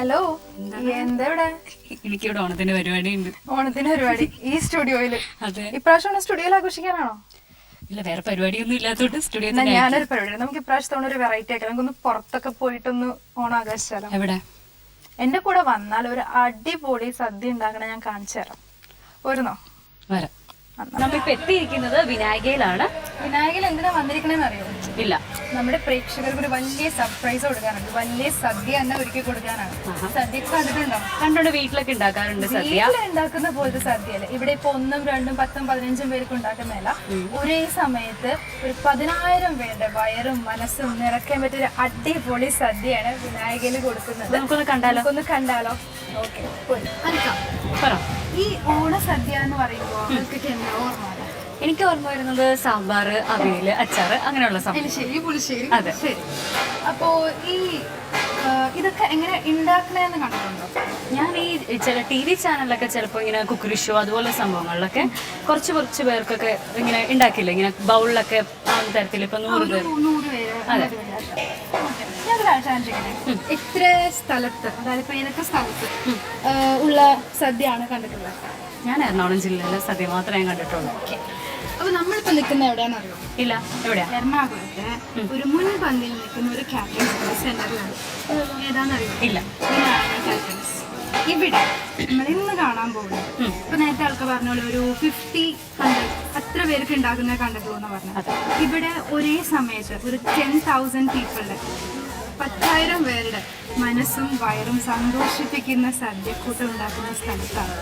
Hello, എന്തെവിടെ? എനിക്കിവിടെ ഓണത്തിന് പരിപാടി ഉണ്ട്. ഓണത്തിന് പരിപാടി ഈ സ്റ്റുഡിയോയില്? അതെ. ഇപ്രാവശ്യം സ്റ്റുഡിയോയിൽ ആഘോഷിക്കാനാണോ? ഇല്ല, വേറെ പരിപാടിയൊന്നും ഇല്ലാത്തോണ്ട് സ്റ്റുഡിയോ. ഞാനൊരു പരിപാടി, നമുക്ക് ഇപ്രാവശ്യത്തോടെ ഒരു വെറൈറ്റി ആക്കാം. നമുക്കൊന്ന് പുറത്തൊക്കെ പോയിട്ടൊന്ന് ഓണം ആഘോഷിച്ചാലോ? എവിടെ? എന്റെ കൂടെ വന്നാൽ ഒരു അടിപൊളി സദ്യ ഉണ്ടാക്കണ ഞാൻ കാണിച്ചു തരാം. വരുന്നോ? വരാം. നമ്മളിപ്പോ എത്തിയിരിക്കുന്നത് വിനായകയിലാണ്. വിനായകയിൽ എന്തിനാ വന്നിരിക്കണേന്ന് അറിയോ? ഇല്ല, നമ്മുടെ പ്രേക്ഷകർക്ക് ഒരു വലിയ സർപ്രൈസ് കൊടുക്കാനുണ്ട്. വലിയ സദ്യ തന്നെ ഒരുക്കി കൊടുക്കാനാണ്. സദ്യ കണ്ടിട്ടുണ്ടോ? കണ്ടോണ്ട് വീട്ടിലൊക്കെ ഉണ്ടാക്കാറുണ്ട് സദ്യ. വീട്ടിലുണ്ടാക്കുന്ന പോലത്തെ സദ്യയല്ല. ഇവിടെ ഇപ്പൊ 1, 2, 10, 15 പേർക്ക് ഉണ്ടാക്കുന്നതല്ല. ഒരേ സമയത്ത് ഒരു 10,000 പേരുടെ വയറും മനസ്സും നിറയ്ക്കാൻ പറ്റിയ അടിപൊളി സദ്യയാണ് വിനായകയിൽ കൊടുക്കുന്നത്. നമുക്കൊന്ന് കണ്ടാലോ? ഒന്ന് കണ്ടാലോ? ഓക്കെ. ഈ ഓണസദ്യ എന്ന് പറയുമ്പോൾ എന്താ ഓർമ്മ? എനിക്ക് ഓർമ്മ വരുന്നത് സാമ്പാർ, അവിയല്, അച്ചാറ്, അങ്ങനെയുള്ള സംഭവം. എലിശ്ശേരി, പുളിശ്ശേരി. അതെ, ശരി. അപ്പോ ഈ ഇതൊക്കെ എങ്ങനെ ഉണ്ടാക്കണേന്ന് കണ്ടിട്ടുണ്ടോ? ഞാൻ ഈ ചില TV ചാനലിലൊക്കെ ചിലപ്പോൾ ഇങ്ങനെ കുക്കറി ഷോ അതുപോലെ സംഭവങ്ങളിലൊക്കെ കുറച്ച് പേർക്കൊക്കെ ഇങ്ങനെ ഉണ്ടാക്കില്ല, ഇങ്ങനെ ബൗളിലൊക്കെ ആ തരത്തിൽ. ഇപ്പൊ 100 പേർ. അതെ. എത്ര സ്ഥലത്ത്, അതായത് ഇപ്പൊ ഏതൊക്കെ സ്ഥലത്ത് ഉള്ള സദ്യയാണ് കണ്ടിട്ടുള്ളത്? ഞാൻ എറണാകുളം ജില്ലയിലെ സദ്യ മാത്രമേ കണ്ടിട്ടുള്ളൂ. അപ്പൊ നമ്മളിപ്പോ നിൽക്കുന്ന എവിടെയാണെന്നറിയോ? ഇല്ല, എവിടെയാ? എറണാകുളത്ത് ഒരു മുൻപന്തിയിൽ നിൽക്കുന്ന ഒരു കാറ്ററിംഗ് സെന്ററിലാണ്. ഏതാണെന്നറിയോ? ഇല്ല. ഇവിടെ നമ്മൾ ഇന്ന് കാണാൻ പോകുന്നത്, ഇപ്പൊ നേരത്തെ ആൾക്ക് പറഞ്ഞ പോലെ ഒരു 50-100 അത്ര പേർക്ക് ഉണ്ടാക്കുന്ന കണ്ടിട്ടുള്ളൂ എന്ന് പറഞ്ഞത്. ഇവിടെ ഒരേ സമയത്ത് ഒരു 10,000 പീപ്പിളുടെ 10,000 പേരുടെ മനസ്സും വയറും സന്തോഷിപ്പിക്കുന്ന സദ്യക്കൂട്ടം ഉണ്ടാക്കുന്ന സ്ഥലത്താണ്.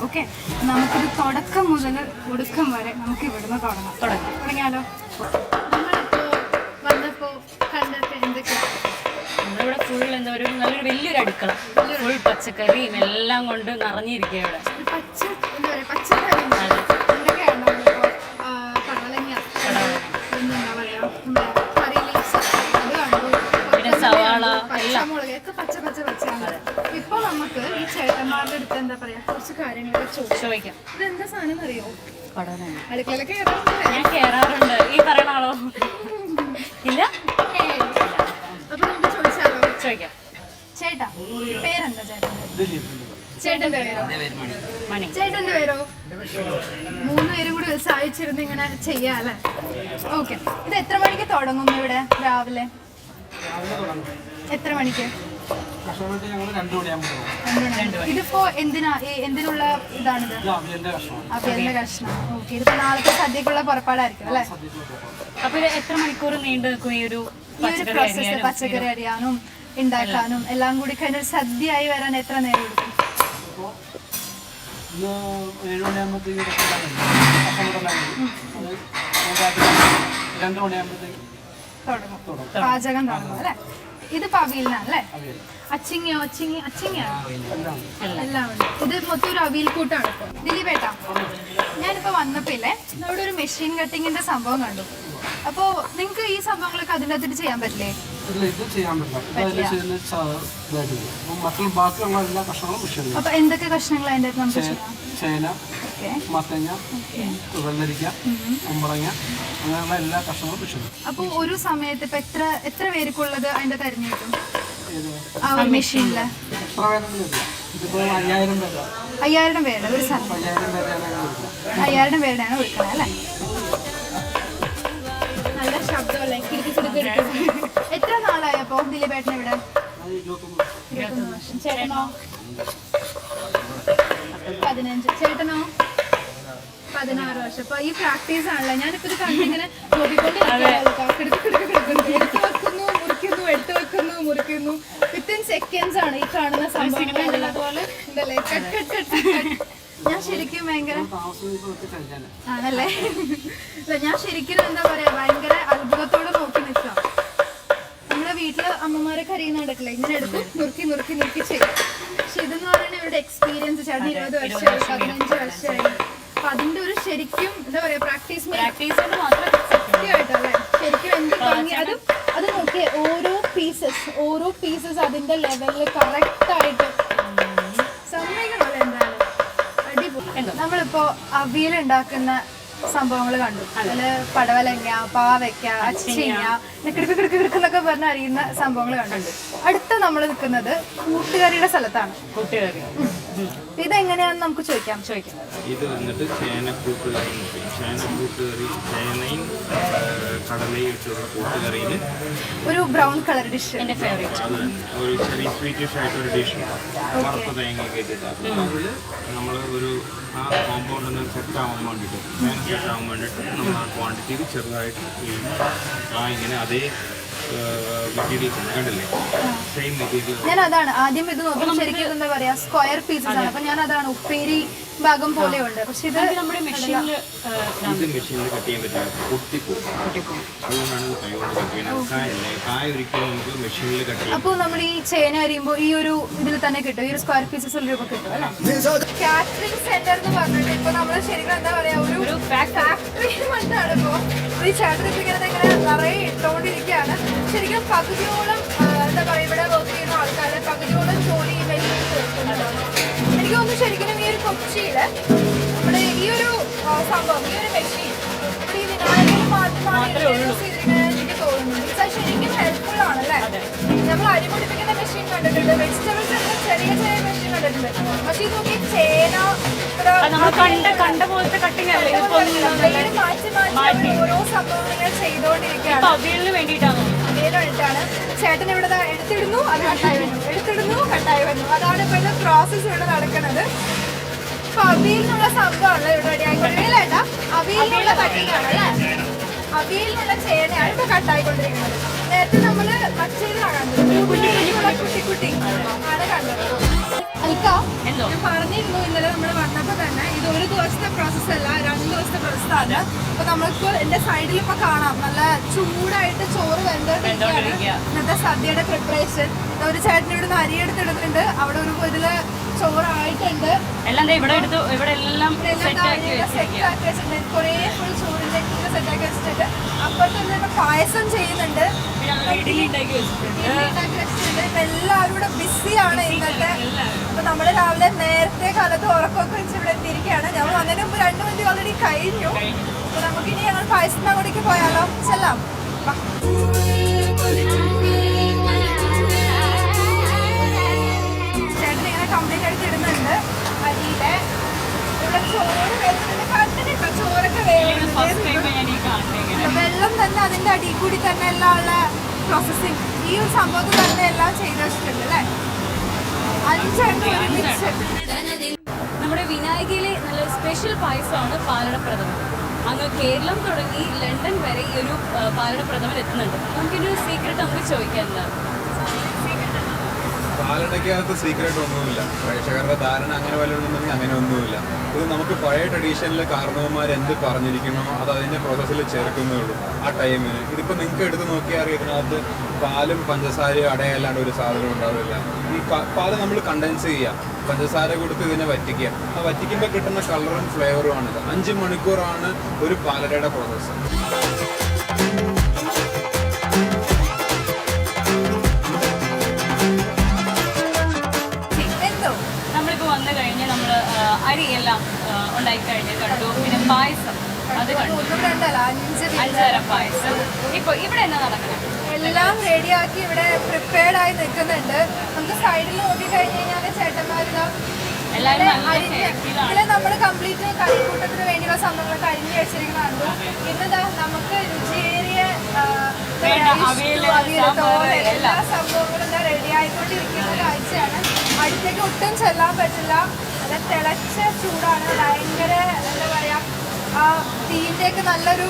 ഓക്കെ, നമുക്കിത് തുടക്കം മുതൽ ഒടുക്കം വരെ നമുക്ക് ഇവിടുന്ന് തുടങ്ങിയാലോ? നമ്മളിപ്പോ വന്നപ്പോ കണ്ടൊക്കെ എന്തൊക്കെയാണ്? നമ്മളിവിടെ ഫുൾ എന്താ ഒരു നല്ലൊരു വലിയൊരു അടുക്കള, ഫുൾ പച്ചക്കറിയും എല്ലാം കൊണ്ട് നിറഞ്ഞിരിക്കുക. ഇവിടെ പച്ചക്കറി എന്തൊക്കെയാണ്? നമ്മളിപ്പോ കടലങ്ങ, എന്താ പറയാ, സവാള, പച്ചമുളക് ഒക്കെ പച്ചയാണ്. ഇപ്പൊ നമുക്ക് ഈ ചേട്ടന്മാരുടെ അടുത്ത് എന്താ പറയാ കുറച്ച് കാര്യങ്ങളൊക്കെ ചോദിക്കാം. ഇതെന്താ സാധനം അറിയോ? അടുക്കളയിലൊക്കെ ഞാൻ കേറാറുണ്ട്. ഈ പറയണ ആളോ? ഇല്ല. അപ്പൊ നമുക്ക് ചോദിച്ചാലോ? ചോദിക്കാം. ചേട്ടാ, പേരെന്താ ചേട്ടൻ്റെ? ചേട്ടന്റെ പേരോ? മണി. ചേട്ടന്റെ പേരോ? 3 പേരും കൂടി സഹായിച്ചിരുന്ന് ഇങ്ങനെ ചെയ്യാല്ലേ? ഓക്കെ. ഇത് എത്ര മണിക്ക് തുടങ്ങും ഇവിടെ രാവിലെ? എത്ര മണിക്ക്? ഇതിപ്പോ എന്തിനുള്ള ഇതാണിത്? അവിയലിന്റെ കഷ്ണം. ഓക്കെ. ഇതിപ്പോ നാളത്തെ സദ്യക്കുള്ള പുറപ്പാടായിരിക്കും അല്ലെ? അപ്പൊ എത്ര മണിക്കൂർ നീണ്ടു നിൽക്കും ഈ ഒരു പ്രോസസ്? പച്ചക്കറി അരിയാനും ഉണ്ടാക്കാനും എല്ലാം കൂടി കഴിഞ്ഞ സദ്യയായി വരാൻ എത്ര നേരം എടുക്കും? തുടങ്ങും, പാചകം തുടങ്ങും അല്ലെ? ഇത് അവിയലിനാണ് അല്ലേ? അച്ചിങ്ങയോ അച്ചിങ്ങയാണ് എല്ലാം ഉണ്ട്. ഇത് മൊത്തം ഒരു അവിയൽ കൂട്ടാണ്. ഇപ്പൊ ദിലീപേട്ടാ, ഞാനിപ്പോ വന്നപ്പോ ഇല്ലേ അവിടെ ഒരു മെഷീൻ കട്ടിങ്ങിന്റെ സംഭവം കണ്ടു. അപ്പൊ നിങ്ങക്ക് ഈ സംഭവങ്ങളൊക്കെ അതിൻ്റെ അകത്തിട്ട് ചെയ്യാൻ പറ്റില്ലേ? അപ്പൊ എന്തൊക്കെ കഷ്ണങ്ങൾ അതിൻ്റെ അകത്ത് നമുക്ക് ചെയ്യാം? ചേന, മത്തങ്ങ, വെള്ളരിക്ക, കുമ്പളങ്ങ, അങ്ങനെയുള്ള എല്ലാ കഷ്ണങ്ങളും കൃഷി. അപ്പൊ ഒരു സമയത്ത് ഇപ്പൊ എത്ര പേർക്കുള്ളത് അതിന്റെ തെരഞ്ഞു കിട്ടും ആ ഒരു മെഷീനില്? 5000 പേരുടെ ഒരു സമയം 5000 പേരുടെയാണ് കൊടുക്കണേ അല്ലേ? നല്ല ശബ്ദമല്ലേ? എത്ര നാളായപ്പോ ദിലീപേട്ടൻ ഇവിടെ? 21 വർഷം. ചേട്ടനോ? 15. ചേട്ടനോ? 16 വർഷം. അപ്പൊ ഈ പ്രാക്ടീസ് ആണല്ലോ. ഞാനിപ്പോ ഇത് കണ്ടിങ്ങനെ എടുത്തു വെക്കുന്നു മുറിക്കുന്നു. വിത്തിൻ സെക്കൻഡ്സ് ആണ് ഈ കാണുന്ന സംഭവം. ഞാൻ ശരിക്കും ഭയങ്കര ആണല്ലേ? ഞാൻ ശരിക്കും എന്താ പറയാ ഭയങ്കര അത്ഭുതത്തോടെ നോക്കി നിൽക്കാം. നമ്മുടെ വീട്ടില് അമ്മമാരെ കരയുന്ന നടക്കില്ല, ഇങ്ങനെ എടുത്ത് നുറുക്കി ചെയ്യും. പക്ഷെ ഇതെന്ന് പറയുന്നത് ഇവരുടെ എക്സ്പീരിയൻസ്. ചേട്ടൻ 20 വർഷമായി, 15 വർഷമായി. അപ്പൊ അതിന്റെ ഒരു ശരിക്കും എന്താ പറയാ പ്രാക്ടീസ് സത്യമായിട്ടല്ലേ? ശരിക്കും എന്ത് ഭംഗി. അത് നോക്കിയേ, ഓരോ പീസസ് അതിന്റെ ലെവലിൽ കറക്റ്റ് ആയിട്ട് സമ്മതിക്കണല്ലോ. എന്തായാലും അടിപൊളി. നമ്മളിപ്പോ അവിയൽ ഉണ്ടാക്കുന്ന സംഭവങ്ങൾ കണ്ടു. അതില് പടവലങ്ങ, പാവയ്ക്ക, അച്ചിങ്ങ, കിടക്കുന്നൊക്കെ പറഞ്ഞ് അറിയുന്ന സംഭവങ്ങൾ കണ്ടു. അടുത്ത നമ്മൾ നിൽക്കുന്നത് കൂട്ടുകറിയുടെ സ്ഥലത്താണ്. ഇതെങ്ങനെയാന്ന് നമുക്ക് ചോദിക്കാം. ഇത് വന്നിട്ട് ചേനക്കൂട്ടുകറി. ചേനക്കൂട്ടുകറി ചേനയും കടലയും ഇട്ടുള്ള കൂട്ടുകറിയിൽ ഒരു ബ്രൗൺ കളർ ഡിഷ്, എന്റെ ഫേവറേറ്റ്. ഒരു ചെറിയ സ്വീറ്റിഷ് ആയിട്ടൊരു ഡിഷ് വറുത്ത തേങ്ങയൊക്കെ ഇട്ടിട്ട് അതിൽ നമ്മൾ ഒരു ആ കോമ്പൗണ്ടിന് സെറ്റാവാൻ വേണ്ടിയിട്ട് സെറ്റാവാൻ വേണ്ടിയിട്ട് നമ്മൾ ആ ക്വാണ്ടിറ്റിയിൽ ചെറുതായിട്ട് ഇങ്ങനെ അതേ മെറ്റീരിയൽ കണ്ടില്ലേ, സെയിം മെറ്റീരിയൽ. ഞാൻ അതാണ് ആദ്യം ഇത് നോക്കി ശരിക്കും എന്താ പറയാ സ്ക്വയർ പീസസ് ആണ്. അപ്പൊ ഞാൻ അതാണ് ഉപ്പേരി ഭാഗം പോലെ ഉണ്ട്. പക്ഷെ ഇത് നമ്മുടെ മെഷീനിൽ കട്ട് ചെയ്യാൻ പറ്റില്ല, പൊട്ടിപ്പോകും. അതുകൊണ്ടാണ് ഇത് കൈകൊണ്ട് കട്ട് ചെയ്യുന്നത്. കായ ഒരിക്കലും നമുക്ക് മെഷീനിൽ കട്ട് ചെയ്യാം. അപ്പൊ നമ്മൾ ഈ ചേന അരിയുമ്പോൾ ഈ ഒരു ഇതിൽ തന്നെ കിട്ടും, ഈ ഒരു സ്ക്വയർ പീസസ് രൂപ കിട്ടും അല്ലെ? കാറ്ററിംഗ് സെന്റർ എന്ന് പറഞ്ഞിട്ട് ഇപ്പൊ നമ്മള് ശരിക്കും എന്താ പറയാ ഒരു ഫാക്ടറി മറ്റാണ്. ഇപ്പൊ ഈ ചേട്ടൻ ഇങ്ങനെ നിറയെ ഇട്ടുകൊണ്ടിരിക്കുകയാണ്. ശരിക്കും പകുതിയോളം എന്താ പറയാ ഇവിടെ വർക്ക് ചെയ്യുന്ന ആൾക്കാരുടെ പകുതിയോളം ജോലി എനിക്ക് തോന്നുന്നു. ശരിക്കും ഈ ഒരു കൊച്ചിയില് നമ്മുടെ ഈ ഒരു സംഭവം, ഈ ഒരു മെഷീൻ ഈ വിനായകന് മാത്രമാണ് എനിക്ക് തോന്നുന്നത്. ശരിക്കും ഹെൽപ്ഫുൾ ആണല്ലേ? നമ്മൾ അരിപൊടിപ്പിക്കുന്ന മെഷീൻ കണ്ടിട്ടുണ്ട്, വെജിറ്റബിൾസ് ചെറിയ മെഷീൻ കണ്ടിട്ടുണ്ട്. പക്ഷെ ഇത് നോക്കി ചേന കണ്ട പോലത്തെ കട്ടിങ് അല്ലേ? മാറ്റി ഓരോ സംഭവങ്ങൾ ചെയ്തുകൊണ്ടിരിക്കുകയാണ്. അവിയലിന് വേണ്ടിയിട്ടാണ്. ചേട്ടൻ ഇവിടെ എടുത്തിടുന്നു, അത് കട്ടായി വരുന്നു, എടുത്തിടുന്നു, കട്ടായി വരുന്നു. അതാണ് ഇപ്പോഴത്തെ പ്രോസസ് ഇവിടെ നടക്കുന്നത്. അപ്പൊ അവിയലിനുള്ള സംഭവമല്ല ഇവിടെ റെഡിയായിക്കൊണ്ടിരിക്കുന്നത്. അവിയലിനുള്ള കട്ടിങ്ങാണ് അല്ലേ? അവിയലിനുള്ള ചേനയാണ് ഇപ്പൊ കട്ടായിക്കൊണ്ടിരിക്കുന്നത്. നേരത്തെ നമ്മള് മറ്റേതാണ് കണ്ടത്, കുട്ടി ആണ് കണ്ടത്. അൽക്ക, ഞാൻ പറഞ്ഞിരുന്നു ഇന്നലെ നമ്മൾ വന്നപ്പോ തന്നെ ഇത് ഒരു ദിവസത്തെ പ്രോസസ് അല്ല, 2 ദിവസത്തെ പ്രോസസ്സാണ്. അപ്പൊ നമ്മൾക്ക് എന്റെ സൈഡിൽ ഇപ്പൊ കാണാം നല്ല ചൂടായിട്ട് ചോറ് വെന്തോണ്ടിരിക്കുകയാണ്. ഇന്നത്തെ സദ്യയുടെ പ്രിപ്പറേഷൻ. ഒരു ചേട്ടൻ ഇവിടെ നിന്ന് അരിയെടുത്തിടുന്നുണ്ട്. അവിടെ ഒരു ഇതില് ചോറായിട്ടുണ്ട്. എല്ലാം ഇവിടെ എടുത്തു, ഇവിടെ എല്ലാം സെറ്റാക്കി വെച്ചിട്ടുണ്ട്. കുറേ ഫുൾ ചോറിന്റെ സെറ്റാക്കി വെച്ചിട്ടുണ്ട്. അപ്പുറത്തെ തന്നെ പായസം ചെയ്യുന്നുണ്ട്, ഇഡ്ഡലി ഉണ്ടാക്കി വെച്ചിട്ടുണ്ട്. എല്ലാവരും ഇവിടെ ബിസിയാണ് ഇന്നത്തെ. അപ്പൊ നമ്മള് രാവിലെ നേരത്തെ കാലത്ത് ഉറക്കമൊക്കെ വെച്ച് ഇവിടെ എത്തിയിരിക്കുകയാണ്. ഞങ്ങൾ വന്നതിന് മുമ്പ് 2 മിനിറ്റ് ഓൾറെഡി കഴിഞ്ഞു. അപ്പൊ നമുക്കിനി ഞങ്ങൾ പായസത്തിന് അങ്ങോട്ടേക്ക് പോയാലോ? ചെല്ലാം. ചേട്ടൻ ഇങ്ങനെ കംപ്ലീറ്റ് ആയിട്ട് ഇടുന്നുണ്ട് അരിയിലെ. ഇവിടെ ചോറ് വേണ്ടിട്ട് കണ്ടിട്ടുണ്ടോ? ചോറൊക്കെ വെള്ളം തന്നെ അതിന്റെ അടിയിൽ കൂടി തന്നെ എല്ലാം ഉള്ള പ്രോസസ്സിങ് ഈ ഒരു സംഭവത്തിൽ തന്നെ എല്ലാം ചെയ്ത് വെച്ചിട്ടുണ്ട് അല്ലേ? 5 ഒരുമിച്ച്. നമ്മുടെ വിനായകയിലെ നല്ല സ്പെഷ്യൽ പായസമാണ് പാലടപ്രഥമൻ. അങ്ങ് കേരളം തുടങ്ങി ലണ്ടൻ വരെ ഈ ഒരു പാലടപ്രഥമൻ എത്തുന്നുണ്ട്. നമുക്കിൻ്റെ ഒരു സീക്രട്ട് നമുക്ക് ചോദിക്കാൻ എന്താണ്? പാലടയ്ക്കകത്ത് സീക്രട്ട് ഒന്നുമില്ല. പ്രേക്ഷകരുടെ ധാരണ അങ്ങനെ വല്ലതുണ്ടെങ്കിൽ അങ്ങനെ ഒന്നുമില്ല. ഇത് നമുക്ക് പഴയ ട്രഡീഷനിൽ കാരണവന്മാർ എന്ത് പറഞ്ഞിരിക്കണോ അത് അതിൻ്റെ പ്രോസസ്സിൽ ചേർക്കുന്നേ ഉള്ളൂ ആ ടൈമിന്. ഇതിപ്പോൾ നിങ്ങൾക്ക് എടുത്ത് നോക്കിയാൽ അറിയാം, ഇതിനകത്ത് പാലും പഞ്ചസാരയും അടയല്ലാണ്ട് ഒരു സാധനം ഉണ്ടാവില്ല. ഈ പാല് നമ്മൾ കണ്ടൻസ് ചെയ്യുക, പഞ്ചസാര കൊടുത്ത് ഇതിനെ വറ്റിക്കുക. ആ വറ്റിക്കുമ്പോൾ കിട്ടുന്ന കളറും ഫ്ലേവറും ആണിത്. 5 മണിക്കൂറാണ് ഒരു പാലടയുടെ പ്രോസസ്സ്. നമ്മളിപ്പോൾ വന്നു കഴിഞ്ഞ് നമ്മൾ അരിയെല്ലാം ഉണ്ടാക്കി കഴിഞ്ഞ് കണ്ടു. പിന്നെ പായസം അത് കണ്ടു, 5 തരം പായസം. ഇപ്പോൾ ഇവിടെ എന്താ നടക്കുന്നത്? എല്ലാം റെഡിയാക്കി ഇവിടെ പ്രിപ്പയർഡ് ആയി നിൽക്കുന്നുണ്ട്. നമുക്ക് സൈഡിൽ നോക്കി കഴിഞ്ഞ് കഴിഞ്ഞാൽ ചേട്ടന്മാരിതാ ഇതിൽ നമ്മൾ കംപ്ലീറ്റ് കളിക്കൂട്ടത്തിന് വേണ്ടിയുള്ള സംഭവങ്ങളൊക്കെ അരിഞ്ഞു വെച്ചിരിക്കുന്നതാണ്. ഇന്നതാ നമുക്ക് രുചിയേറിയ എല്ലാ സംഭവങ്ങളും എന്താ റെഡി ആയിക്കൊണ്ടിരിക്കുന്ന കാഴ്ചയാണ്. അടുത്തേക്ക് ഒട്ടും ചെല്ലാൻ പറ്റില്ല. അത് തിളച്ച ചൂടാണ്, ഭയങ്കര എന്താ പറയാ തീറ്റയൊക്കെ നല്ലൊരു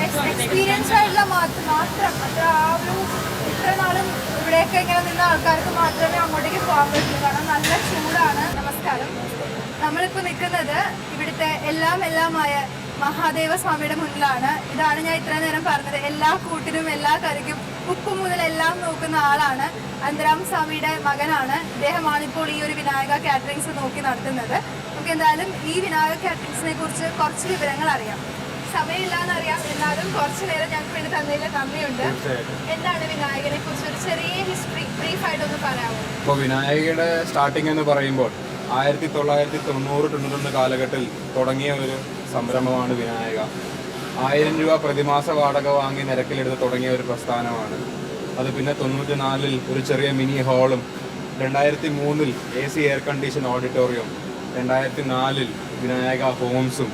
എക്സ്പീരിയൻസ് ആയിട്ടുള്ള മാത്രം അത്ര ആ ഒരു ഇത്ര നാളും ഇവിടെയൊക്കെ ഇങ്ങനെ നിന്ന ആൾക്കാർക്ക് മാത്രമേ അങ്ങോട്ടേക്ക് പോകാൻ പറ്റുള്ളൂ. കാരണം നല്ല ചൂടാണ്. നമസ്കാരം. നമ്മളിപ്പോൾ നിൽക്കുന്നത് ഇവിടുത്തെ എല്ലാമായ മഹാദേവ സ്വാമിയുടെ മുന്നിലാണ്. ഇതാണ് ഞാൻ ഇത്ര നേരം പറഞ്ഞത്. എല്ലാ കൂട്ടിനും എല്ലാ കറിക്കും ഉപ്പ് മുതൽ എല്ലാം നോക്കുന്ന ആളാണ്. അന്തരാം സ്വാമിയുടെ മകനാണ്. ഇദ്ദേഹമാണ് ഇപ്പോൾ ഈ ഒരു വിനായക കാറ്ററിങ്സ് നോക്കി നടത്തുന്നത്. നമുക്ക് എന്തായാലും ഈ വിനായക കാറ്ററിങ്സിനെ കുറിച്ച് കുറച്ച് വിവരങ്ങൾ അറിയാം. സമയമില്ലാന്നറിയാം, എന്നാലും കുറച്ച് നേരം ഞങ്ങൾക്ക് വേണ്ടി തന്നതിൽ നന്ദിയുണ്ട്. എന്താണ് വിനായകനെ കുറിച്ച് ഒരു ചെറിയ ഹിസ്റ്ററി ബ്രീഫായിട്ടൊന്ന് പറയാമോ? ഇപ്പോൾ വിനായകയുടെ സ്റ്റാർട്ടിംഗ് എന്ന് പറയുമ്പോൾ 1990-91 കാലഘട്ടത്തിൽ തുടങ്ങിയ ഒരു സംരംഭമാണ് വിനായക. 1000 രൂപ പ്രതിമാസ വാടക വാങ്ങി നിരക്കിലെടുത്ത് തുടങ്ങിയ ഒരു പ്രസ്ഥാനമാണ് അത്. പിന്നെ 94-ൽ ഒരു ചെറിയ മിനി ഹാളും, 2003-ൽ AC എയർ കണ്ടീഷൻ ഓഡിറ്റോറിയം, 2004-ൽ വിനായക ഹോംസും,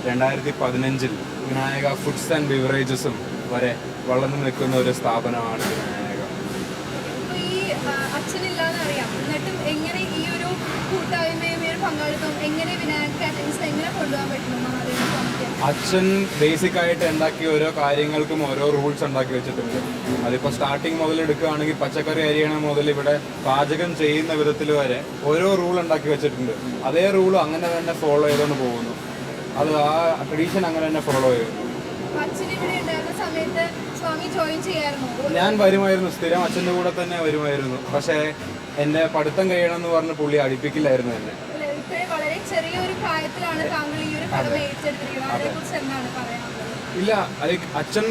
2015-ൽ വിനായക ഫുഡ്സ് ആൻഡ് ബിവറേജസും വരെ വളർന്നു നിൽക്കുന്ന ഒരു സ്ഥാപനമാണ് വിനായക. ഈ അച്ഛനില്ലാന്നറിയാം, എന്നിട്ടും എങ്ങനെ ഈ ഒരു കൂട്ടായ്മയും ഈ ഒരു പങ്കാളിത്തം എങ്ങനെ വിനായക കാറ്ററിങ്സ് എങ്ങനെ കൊണ്ടുപോകാൻ പറ്റുന്നു? അച്ഛൻ ബേസിക് ആയിട്ട് ഉണ്ടാക്കിയ ഓരോ കാര്യങ്ങൾക്കും ഓരോ റൂൾസ് ഉണ്ടാക്കി വെച്ചിട്ടുണ്ട്. അതിപ്പോൾ സ്റ്റാർട്ടിങ് മുതൽ എടുക്കുകയാണെങ്കിൽ പച്ചക്കറി അരിയണ മുതൽ ഇവിടെ പാചകം ചെയ്യുന്ന വിധത്തിൽ വരെ ഓരോ റൂൾ ഉണ്ടാക്കി വെച്ചിട്ടുണ്ട്. അതേ റൂൾ അങ്ങനെ തന്നെ ഫോളോ ചെയ്തുകൊണ്ട് പോകുന്നു. അത് ആ ട്രഡീഷൻ അങ്ങനെ തന്നെ ഫോളോ ചെയ്യുന്നു. ഞാൻ വരുമായിരുന്നു, സ്ഥിരം അച്ഛൻ്റെ കൂടെ തന്നെ വരുമായിരുന്നു. പക്ഷേ എന്നെ പഠിത്തം കഴിയണമെന്ന് പറഞ്ഞ് പുള്ളി അടുപ്പിക്കില്ലായിരുന്നു എന്നെ. വളരെ ചെറിയൊരു പ്രായത്തിലാണ് താങ്കൾ ഈ ഒരു കടമ ഏറ്റെടുത്തിരിക്കുന്നത്. അതേക്കുറിച്ച് എന്താണ് പറയാനുള്ളത്? ഇല്ല, അത് അച്ഛൻ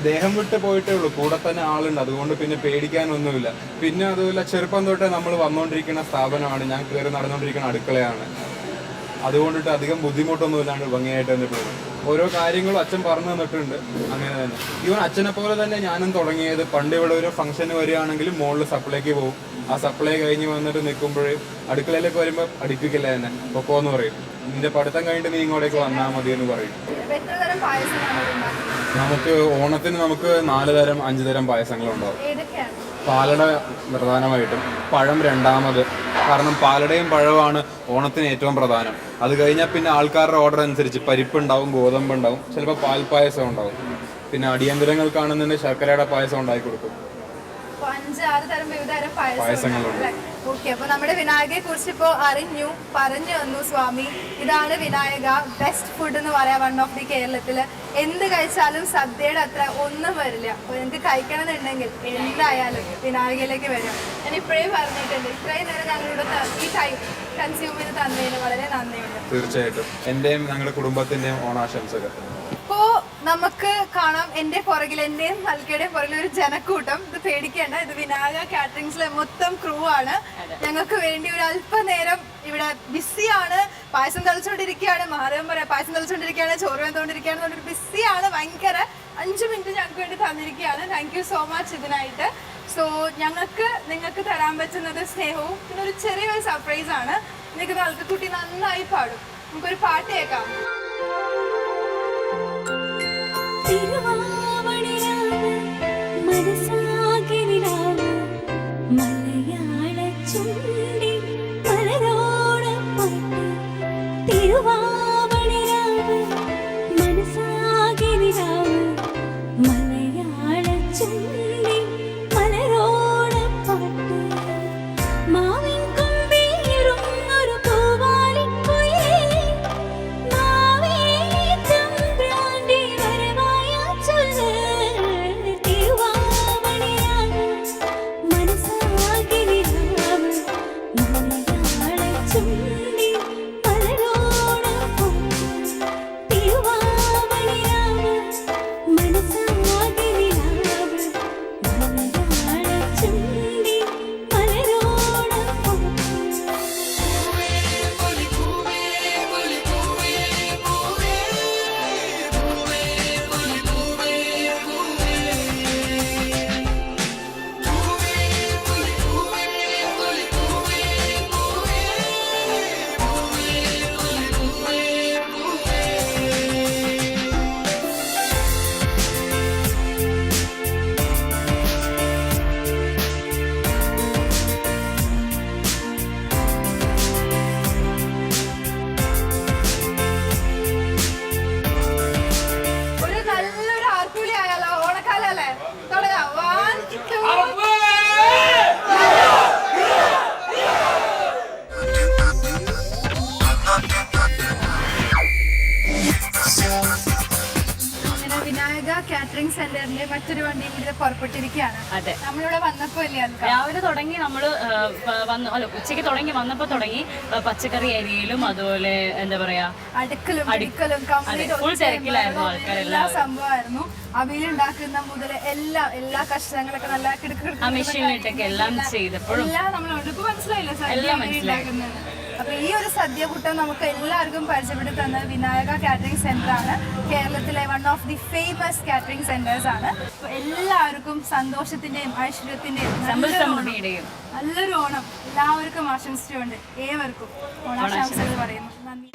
ദേഹം വിട്ട് പോയിട്ടേ ഉള്ളൂ. കൂടെ തന്നെ ആളുണ്ട്, അതുകൊണ്ട് പിന്നെ പേടിക്കാനൊന്നുമില്ല. പിന്നെ അതുപോലെ ചെറുപ്പം തൊട്ടേ നമ്മൾ വന്നുകൊണ്ടിരിക്കുന്ന സ്ഥാപനമാണ്, ഞാൻ കയറി നടന്നുകൊണ്ടിരിക്കുന്ന അടുക്കളയാണ്. അതുകൊണ്ടിട്ട് അധികം ബുദ്ധിമുട്ടൊന്നും ഇല്ലാണ്ട് ഭംഗിയായിട്ട് തന്നെ പോകും. ഓരോ കാര്യങ്ങളും അച്ഛൻ പറഞ്ഞു തന്നിട്ടുണ്ട്. അങ്ങനെ തന്നെ ഈവൻ അച്ഛനെ പോലെ തന്നെ ഞാനും തുടങ്ങിയത്. പണ്ട് ഇവിടെ ഒരു ഫംഗ്ഷന് വരികയാണെങ്കിലും മുകളിൽ സപ്ലൈക്ക് പോകും. ആ സപ്ലൈ കഴിഞ്ഞ് വന്നിട്ട് നിൽക്കുമ്പോഴേ അടുക്കളയിലേക്ക് വരുമ്പോൾ അടുപ്പിക്കില്ല തന്നെ, പൊക്കോന്ന് പറയും. നിന്റെ പഠിത്തം കഴിഞ്ഞിട്ട് നീ ഇങ്ങോട്ടേക്ക് വന്നാൽ മതി എന്ന് പറയും. നമുക്ക് ഓണത്തിന് നമുക്ക് 4 തരം 5 തരം പായസങ്ങളുണ്ടാവും. പാലട പ്രധാനമായിട്ടും, പഴം രണ്ടാമത്. കാരണം പാലടയും പഴവുമാണ് ഓണത്തിന് ഏറ്റവും പ്രധാനം. അത് കഴിഞ്ഞാൽ പിന്നെ ആൾക്കാരുടെ ഓർഡർ അനുസരിച്ച് പരിപ്പുണ്ടാവും, ഗോതമ്പുണ്ടാവും, ചിലപ്പോൾ പാൽപ്പായസം ഉണ്ടാവും. പിന്നെ അടിയന്തരങ്ങൾക്കാണെന്നുണ്ടെങ്കിൽ ശർക്കരയുടെ പായസം ഉണ്ടാക്കി കൊടുക്കും. 5-6 തരം വിവിധതരം പായസങ്ങളുണ്ട്. ഓക്കെ, അപ്പൊ നമ്മുടെ വിനായകയെ കുറിച്ച് ഇപ്പോ അറിഞ്ഞു, പറഞ്ഞു തന്നു സ്വാമി. ഇതാണ് വിനായക, ബെസ്റ്റ് ഫുഡ് എന്ന് പറയാം, വൺ ഓഫ് ദി കേരളത്തില്. എന്ത് കഴിച്ചാലും സദ്യയുടെ അത്ര ഒന്നും വരില്ല. അപ്പൊ നിങ്ങൾക്ക് കഴിക്കണമെന്നുണ്ടെങ്കിൽ എന്തായാലും വിനായകയിലേക്ക് വരും. ഞാൻ ഇപ്പോഴേ പറഞ്ഞിട്ടുണ്ട്. ഇത്രയും നേരം ഞങ്ങളുടെ ഈ ടൈം കൺസ്യൂം ചെയ്ത് തന്നതിന് വളരെ നന്ദിയുണ്ട്. തീർച്ചയായിട്ടും എന്റെയും ഞങ്ങളുടെ കുടുംബത്തിന്റെയും ഓണാശംസകൾ. ഇപ്പോ നമുക്ക് കാണാം എന്റെ പുറകിൽ, എന്റെയും നൽകിയുടെയും പുറകിൽ ഒരു ജനക്കൂട്ടം. ഇത് പേടിക്കേണ്ട, ഇത് വിനായക കാറ്ററിങ്സിലെ മൊത്തം ക്രൂ ആണ്. ഞങ്ങൾക്ക് വേണ്ടി ഒരു അല്പനേരം ഇവിടെ ബിസിയാണ്. പായസം തളിച്ചുകൊണ്ടിരിക്കുകയാണ്, മഹാദേവൻ പറയാം, പായസം തളിച്ചുകൊണ്ടിരിക്കുകയാണ്, ചോറ് വെന്തുകൊണ്ടിരിക്കുകയാണ്, ഒരു ബിസിയാണ് ഭയങ്കര. 5 മിനിറ്റ് ഞങ്ങൾക്ക് വേണ്ടി തന്നിരിക്കുകയാണ്. താങ്ക് യു സോ മച്ച് ഇതിനായിട്ട്. സോ ഞങ്ങൾക്ക് നിങ്ങൾക്ക് തരാൻ പറ്റുന്നത് സ്നേഹവും പിന്നെ ഒരു ചെറിയൊരു സർപ്രൈസ് ആണ്. നിങ്ങൾക്ക് നൽകുട്ടി നന്നായി പാടും. നമുക്കൊരു പാട്ട് കേൾക്കാം. മലയാള ചുണ്ടി മലരോട പാട്ട് കാറ്ററിംഗ് സെന്ററിന്റെ മറ്റൊരു വണ്ടി കൂടി പുറപ്പെട്ടിരിക്കുകയാണ്. അതെ. നമ്മളിവിടെ വന്നപ്പോ ഇല്ലേ രാവിലെ തുടങ്ങി നമ്മൾ ഉച്ചയ്ക്ക് തുടങ്ങി വന്നപ്പോൾ തുടങ്ങി പച്ചക്കറി ഏരിയയിലും അതുപോലെ എന്താ പറയാ അടുക്കലും ഫുൾ തിരക്കിലായിരുന്നു ആൾക്കാരെല്ലാം. സംഭവമായിരുന്നു. അവിയിലുണ്ടാക്കുന്ന മുതൽ എല്ലാ കഷ്ണങ്ങളൊക്കെ നല്ല ആ മെഷീനിലിട്ടൊക്കെ എല്ലാം ചെയ്തപ്പോഴും എല്ലാം നമ്മളോട് ഇപ്പൊ മനസ്സിലായില്ല സദ്യ ഉണ്ടാക്കുന്നത്. അപ്പൊ ഈ ഒരു സദ്യ കൂട്ടം നമുക്ക് എല്ലാവർക്കും പരിചയപ്പെടുത്തി തന്ന വിനായക കാറ്ററിംഗ് സെന്റർ ആണ്. കേരളത്തിലെ one of the famous catering centres ആണ്. അപ്പൊ എല്ലാവർക്കും സന്തോഷത്തിന്റെയും ഐശ്വര്യത്തിന്റെയും നല്ലൊരു ഓണം എല്ലാവർക്കും ആശംസിച്ചുകൊണ്ട് ഏവർക്കും ഓണാശംസകൾ പറയുന്നു. നന്ദി.